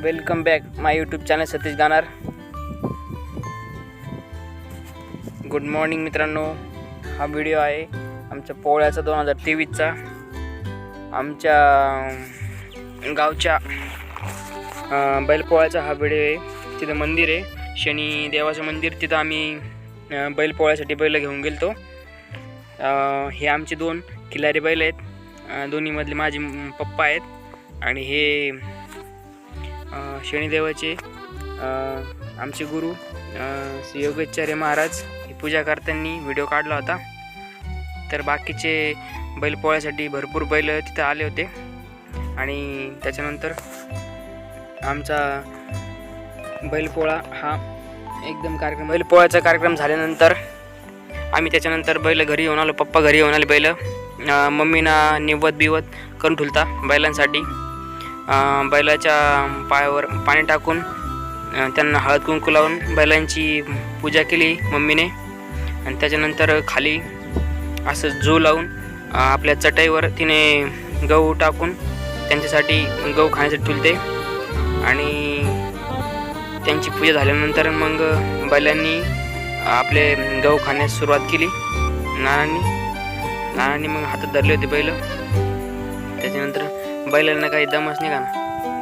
Welcome back my YouTube channel Satish गानार। Good morning मित्रांनो, हा व्हिडिओ आहे आमच्या पोळ्याचा 2023चा। आमच्या गावच्या बैलपोळ्याचा हा व्हिडिओ आहे। तिथं मंदिर आहे, शनी देवाचं मंदिर, तिथं आम्ही बैलपोळ्यासाठी बैल घेऊन गेलतो। हे आमचे 2 खिलारी बैल आहेत, दोन्हीमधले माझे पप्पा आहेत आणि हे शनिदेवाचे आमचे गुरु श्री योगेश्वरी महाराज ही पूजा करताना व्हिडिओ काढला होता। तर बाकीचे बैलपोळ्यासाठी भरपूर बैल तिथं आले होते आणि त्याच्यानंतर आमचा बैलपोळा हा एकदम बैलपोळ्याचा कार्यक्रम झाल्यानंतर आम्ही त्याच्यानंतर बैल घरी येऊन आलो। पप्पा घरी येऊन आले, बैल मम्मीना निवत बिवत करून ठुलता बैलांसाठी। बैलाच्या पायावर पाणी टाकून त्यांना हळद कुंकू लावून बैलांची पूजा केली मम्मीने आणि त्याच्यानंतर खाली असं जो लावून आपल्या चटाईवर तिने गहू टाकून त्यांच्यासाठी गहू खाण्यासाठी ठुलते आणि त्यांची पूजा झाल्यानंतर मग बैलांनी आपले गहू खाण्यास सुरुवात केली। नानांनी मग हातात धरले होते बैल। त्याच्यानंतर बैलांना काही दमच नाही का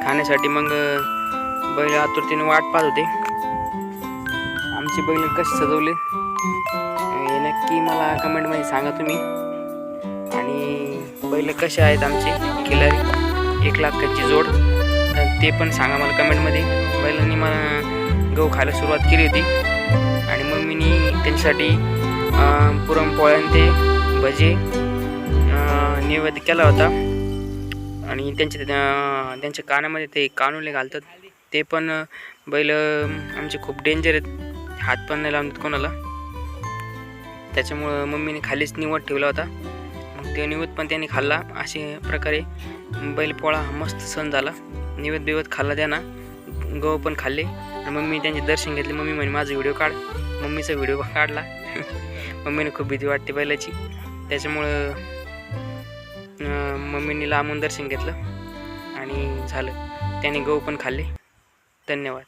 खाण्यासाठी, मग बैल आतुरतेने वाट पाहत होते। आमचे बैल कसे सजवले हे नक्की मला कमेंटमध्ये सांगा तुम्ही। आणि बैल कसे आहेत आमचे खिलारी 1 लाखाची जोड, तर ते पण सांगा मला कमेंटमध्ये। बैलांनी मला गहू खायला सुरुवात केली होती आणि मम्मीनी त्यांच्यासाठी पुरणपोळ्या ते भजे नैवेद्य केला होता आणि त्यांच्या कानामध्ये ते कानुले घालतात, ते पण बैल आमचे खूप डेंजर आहेत, हात पण नाही लावतात कोणाला। त्याच्यामुळं मम्मीने खालीच निवत ठेवला होता, मग ते निवत पण त्यांनी खाल्ला। अशा प्रकारे बैलपोळा मस्त सण झाला। निवत बिवत खाल्ला त्यांना, गहू पण खाल्ले आणि मम्मी त्यांचे दर्शन घेतले। मम्मी म्हणे माझा व्हिडिओ काढ, मम्मीचा व्हिडिओ काढला। मम्मीने खूप भीती वाटते बैलाची, त्याच्यामुळं मम्मीने लांबून दर्शन घेतलं आणि झालं, त्याने गहू पण खाल्ले। धन्यवाद।